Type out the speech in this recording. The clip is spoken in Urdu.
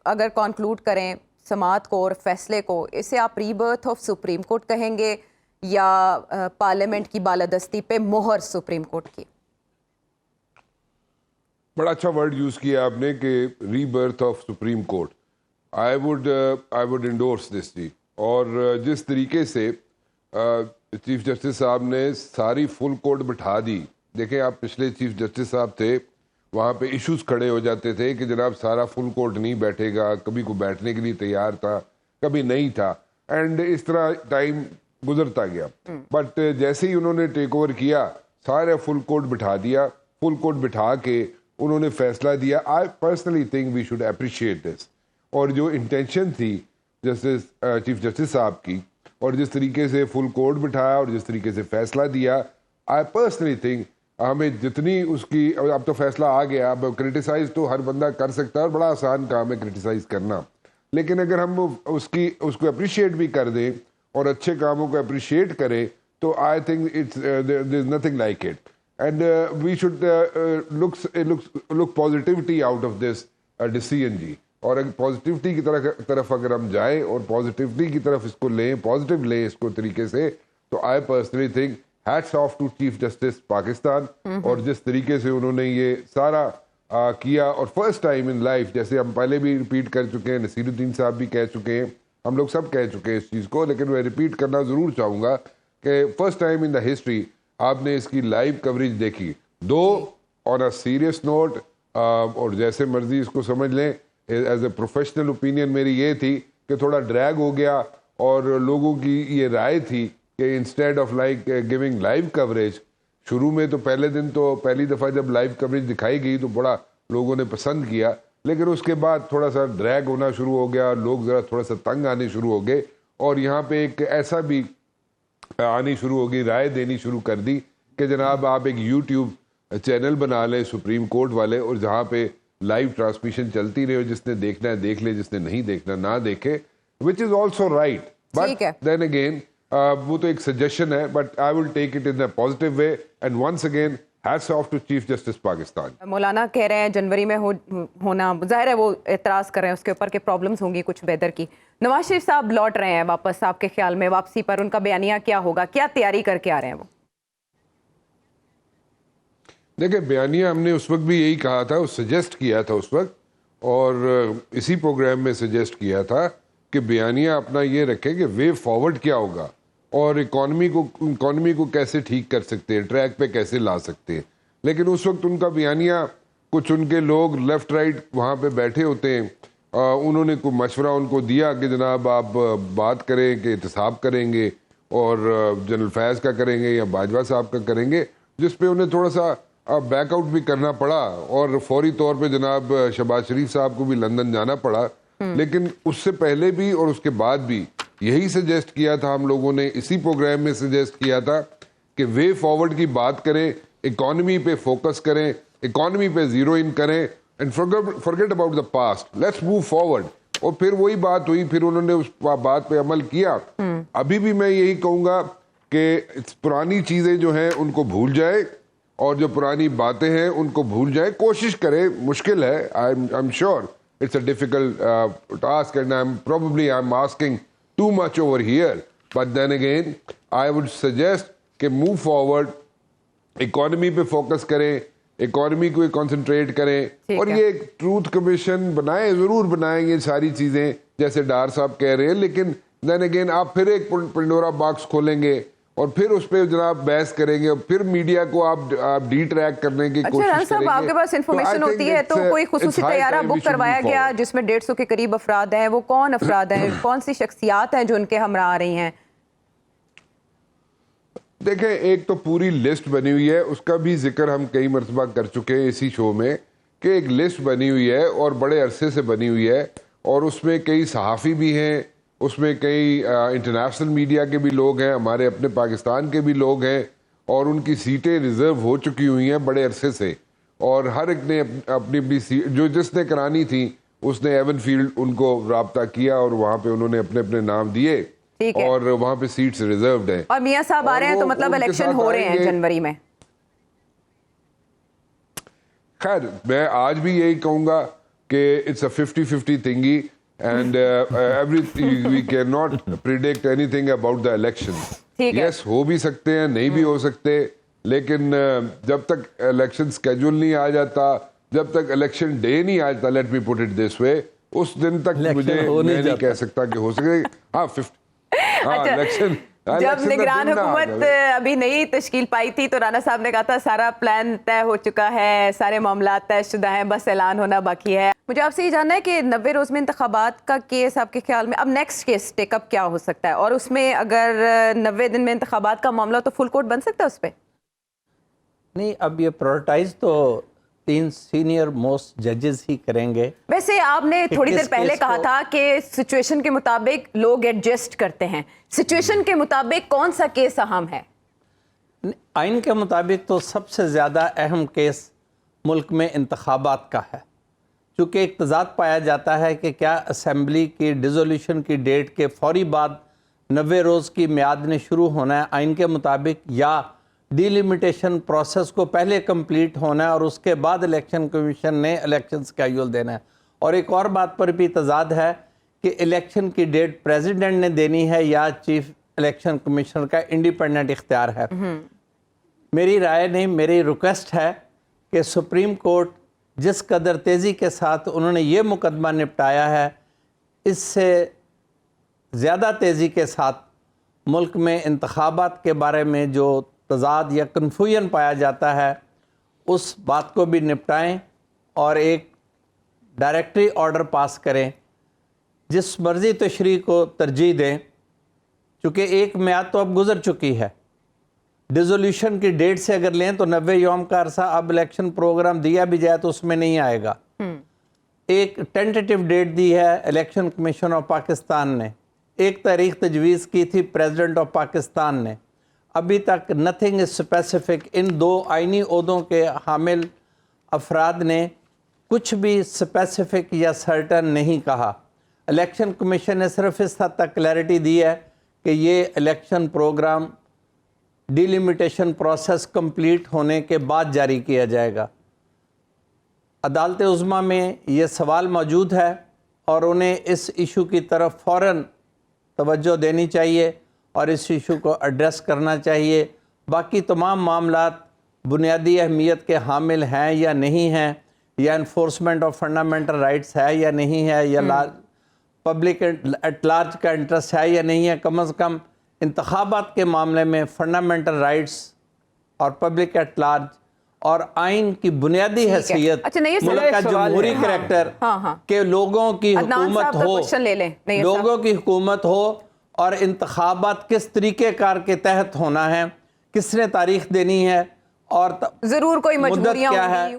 اگر کنکلوڈ کریں سماعت کو اور فیصلے کو، اسے آپ ری برتھ آف سپریم کورٹ کہیں گے یا پارلیمنٹ کی بالادستی پہ مہر سپریم کورٹ کی؟ بڑا اچھا ورڈ یوز کیا آپ نے کہ rebirth of Supreme Court. I would endorse this جی. اور جس طریقے سے چیف جسٹس صاحب نے ساری فل کورٹ بٹھا دی. دیکھیں آپ پچھلے چیف جسٹس صاحب تھے، وہاں پہ ایشوز کھڑے ہو جاتے تھے کہ جناب سارا فل کورٹ نہیں بیٹھے گا، کبھی کو بیٹھنے کے لیے تیار تھا، کبھی نہیں تھا، اینڈ اس طرح ٹائم گزرتا گیا. بٹ جیسے ہی انہوں نے ٹیک اوور کیا، سارے فل کورٹ بٹھا دیا. فل کورٹ بٹھا کے انہوں نے فیصلہ دیا. I personally think we should appreciate this. اور جو انٹینشن تھی جسٹس چیف جسٹس صاحب کی، اور جس طریقے سے فل کورٹ بٹھایا اور جس طریقے سے فیصلہ دیا، آئی پرسنلی تھنک ہمیں جتنی اس کی، اب تو فیصلہ آ گیا، اب کرٹیسائز تو ہر بندہ کر سکتا ہے اور بڑا آسان کام ہے کرٹیسائز کرنا، لیکن اگر ہم اس کو اپریشیٹ بھی کر دیں اور اچھے کاموں کو اپریشیٹ کریں تو I think there is nothing like it. And we should look positivity out of this decision جی. اور پازیٹیوٹی کی طرف اگر ہم جائیں اور پازیٹیوٹی کی طرف اس کو لیں، پازیٹیو لیں اس کو طریقے سے، تو آئی personally think hates off to chief justice Pakistan. اور جس طریقے سے انہوں نے یہ سارا کیا، اور فرسٹ ٹائم ان لائف، جیسے ہم پہلے بھی ریپیٹ کر چکے ہیں، نصیر الدین صاحب بھی کہہ چکے ہیں، ہم لوگ سب کہہ چکے ہیں اس چیز کو، لیکن میں ریپیٹ کرنا ضرور چاہوں گا کہ first time in the history آپ نے اس کی لائیو کوریج دیکھی. دو آن اے سیریس نوٹ، اور جیسے مرضی اس کو سمجھ لیں، ایز اے پروفیشنل اوپینین میری یہ تھی کہ تھوڑا ڈریگ ہو گیا، اور لوگوں کی یہ رائے تھی کہ instead of like giving live coverage, شروع میں تو پہلے دن تو پہلی دفعہ جب لائیو کوریج دکھائی گئی تو بڑا لوگوں نے پسند کیا، لیکن اس کے بعد تھوڑا سا ڈریگ ہونا شروع ہو گیا، لوگ ذرا تھوڑا سا تنگ آنے شروع ہو گئے، اور یہاں پہ ایک ایسا بھی آنی شروع ہو گئی، رائے دینی شروع کر دی کہ جناب آپ ایک یوٹیوب چینل بنا لیں سپریم کورٹ والے، اور جہاں پہ لائیو ٹرانسمیشن چلتی رہے، جس نے دیکھنا ہے دیکھ لے، جس نے نہیں دیکھنا نہ دیکھے، which is also right. But then again وہ تو ایک سجیشن ہے، but I will take it in a positive way. And once again hats off to chief justice Pakistan. مولانا کہہ رہے ہیں جنوری میں ہونا ظاہر ہے، وہ اعتراض کر رہے ہیں اس کے اوپر کہ پرابلمز ہوں گی کچھ ویدر کی. نواز شریف صاحب لوٹ رہے ہیں واپس، آپ کے خیال میں واپسی پر ان کا بیانیہ کیا ہوگا؟ کیا تیاری کر کے آ رہے ہیں وہ؟ دیکھیں بیانیہ ہم نے اس وقت بھی یہی کہا تھا، سجیسٹ کیا تھا اس وقت، اور اسی پروگرام میں سجیسٹ کیا تھا کہ بیانیہ اپنا یہ رکھے کہ وے فارورڈ کیا ہوگا، اور اکانومی کو کیسے ٹھیک کر سکتے ہیں، ٹریک پہ کیسے لا سکتے ہیں. لیکن اس وقت ان کا بیانیہ، کچھ ان کے لوگ لیفٹ رائٹ وہاں پہ بیٹھے ہوتے ہیں، انہوں نے کوئی مشورہ ان کو دیا کہ جناب آپ بات کریں کہ احتساب کریں گے، اور جنرل فیض کا کریں گے یا باجوہ صاحب کا کریں گے، جس پہ انہیں تھوڑا سا بیک آؤٹ بھی کرنا پڑا، اور فوری طور پہ جناب شہباز شریف صاحب کو بھی لندن جانا پڑا. لیکن اس سے پہلے بھی اور اس کے بعد بھی یہی سجیسٹ کیا تھا ہم لوگوں نے، اسی پروگرام میں سجیسٹ کیا تھا کہ وے فارورڈ کی بات کریں، اکانومی پہ فوکس کریں، اکانومی پہ زیرو ان کریں، and forget about the past, let's move forward. اور پھر وہی بات ہوئی، پھر انہوں نے اس بات پہ عمل کیا. ابھی بھی میں یہی کہوں گا کہ پرانی چیزیں جو ہیں ان کو بھول جائے، اور جو پرانی باتیں ہیں ان کو بھول جائے. کوشش کریں، مشکل ہے، I'm sure it's a difficult task, and I'm asking too much over here, but then again I would suggest کہ move forward، اکانومی پہ فوکس کریں، اکانومی کو کنسنٹریٹ کریں، اور یہ ایک ٹروتھ کمیشن بنائیں، ضرور بنائیں یہ ساری چیزیں جیسے ڈار صاحب کہہ رہے ہیں. لیکن دین اگین آپ پھر ایک پنڈورا باکس کھولیں گے، اور پھر اس پہ جناب بحث کریں گے، اور پھر میڈیا کو آپ ڈی ٹریک کرنے کی کوشش کریں گے. آپ کے پاس انفارمیشن ہوتی ہے تو کوئی خصوصی طیارہ بک کروایا گیا جس میں 150 کے قریب افراد ہیں، وہ کون افراد ہیں، کون سی شخصیات ہیں جو ان کے ہمراہ آ رہی ہیں؟ دیکھیں ایک تو پوری لسٹ بنی ہوئی ہے، اس کا بھی ذکر ہم کئی مرتبہ کر چکے ہیں اسی شو میں، کہ ایک لسٹ بنی ہوئی ہے اور بڑے عرصے سے بنی ہوئی ہے، اور اس میں کئی صحافی بھی ہیں، اس میں کئی انٹرنیشنل میڈیا کے بھی لوگ ہیں، ہمارے اپنے پاکستان کے بھی لوگ ہیں، اور ان کی سیٹیں ریزرو ہو چکی ہوئی ہیں بڑے عرصے سے، اور ہر ایک نے اپنی اپنی سیٹ جو جس نے کرانی تھی اس نے ایون فیلڈ ان کو رابطہ کیا، اور وہاں پہ انہوں نے اپنے اپنے نام دیے، اور وہاں پہ سیٹس ریزروڈ ہیں. اور میاں صاحب آ رہے ہیں تو مطلب الیکشن ہو رہے ہیں جنوری میں. خیر میں آج بھی یہی کہوں گا کہ it's a 50-50 thingy and we cannot predict anything about the election. Yes, ہو بھی سکتے ہیں, نہیں بھی ہو سکتے, لیکن جب تک الیکشن اسکیجول نہیں آ جاتا, جب تک الیکشن ڈے نہیں آ جاتا, let me put it this وے, اس دن تک مجھے میں نہیں کہہ سکتا کہ ہو سکے. ہاں الیکشن جب نگران حکومت ابھی نئی تشکیل پائی تھی تو رانا صاحب نے کہا تھا سارا پلان طے ہو چکا ہے, سارے معاملات طے شدہ ہیں, بس اعلان ہونا باقی ہے. مجھے آپ سے یہ جاننا ہے کہ 90 روز میں انتخابات کا کیس آپ کے خیال میں اب نیکسٹ کیس ٹیک اپ کیا ہو سکتا ہے, اور اس میں اگر 90 دن میں انتخابات کا معاملہ تو فل کورٹ بن سکتا ہے اس پہ؟ نہیں, اب یہ پرائورٹائز تو 3 سینئر موسٹ ججز ہی کریں گے. ویسے آپ نے تھوڑی دیر پہلے کہا تھا کہ سچویشن کے مطابق لوگ ایڈجسٹ کرتے ہیں, سچویشن کے مطابق کون سا کیس اہم ہے؟ آئین کے مطابق تو سب سے زیادہ اہم کیس ملک میں انتخابات کا ہے, چونکہ ایک تضاد پایا جاتا ہے کہ کیا اسمبلی کی ڈیزولیوشن کی ڈیٹ کے فوری بعد 90 روز کی میعاد نے شروع ہونا ہے آئین کے مطابق, یا ڈیلیمیٹیشن پروسیس کو پہلے کمپلیٹ ہونا ہے اور اس کے بعد الیکشن کمیشن نے الیکشن سکیڈول دینا ہے. اور ایک اور بات پر بھی تضاد ہے کہ الیکشن کی ڈیٹ پریزیڈنٹ نے دینی ہے یا چیف الیکشن کمیشنر کا انڈیپینڈنٹ اختیار ہے. میری رائے نہیں, میری ریکویسٹ ہے کہ سپریم کورٹ جس قدر تیزی کے ساتھ انہوں نے یہ مقدمہ نپٹایا ہے, اس سے زیادہ تیزی کے ساتھ ملک میں انتخابات کے بارے میں جو تضاد یا کنفیوژن پایا جاتا ہے اس بات کو بھی نپٹائیں اور ایک ڈائریکٹری آرڈر پاس کریں, جس مرضی تشریح کو ترجیح دیں, چونکہ ایک میعاد تو اب گزر چکی ہے. ڈیزولیوشن کی ڈیٹ سے اگر لیں تو 90 یوم کا عرصہ, اب الیکشن پروگرام دیا بھی جائے تو اس میں نہیں آئے گا. ایک ٹینٹیٹیو ڈیٹ دی ہے الیکشن کمیشن آف پاکستان نے, ایک تاریخ تجویز کی تھی پریزیڈنٹ آف پاکستان نے, ابھی تک نتھنگ از اسپیسیفک. ان 2 آئینی عہدوں کے حامل افراد نے کچھ بھی اسپیسیفک یا سرٹن نہیں کہا. الیکشن کمیشن نے صرف اس حد تک کلیئرٹی دی ہے کہ یہ election programme delimitation process complete ہونے کے بعد جاری کیا جائے گا. عدالت عظمیٰ میں یہ سوال موجود ہے اور انہیں اس ایشو کی طرف فوراً توجہ دینی چاہیے اور اس ایشو کو ایڈریس کرنا چاہیے. باقی تمام معاملات بنیادی اہمیت کے حامل ہیں یا نہیں ہیں, یا انفورسمنٹ آف فنڈامنٹل رائٹس ہے یا نہیں ہے, یا پبلک ایٹ لارج کا انٹرسٹ ہے یا نہیں ہے, کم از کم انتخابات کے معاملے میں فنڈامنٹل رائٹس اور پبلک ایٹ لارج اور آئین کی بنیادی حیثیت, ملک کا جمہوری کریکٹر, کہ لوگوں کی حکومت ہو, لوگوں کی حکومت ہو, اور انتخابات کس طریقہ کار کے تحت ہونا ہے, کس نے تاریخ دینی ہے, اور ضرور کوئی مدت مجبوریاں کیا ہے.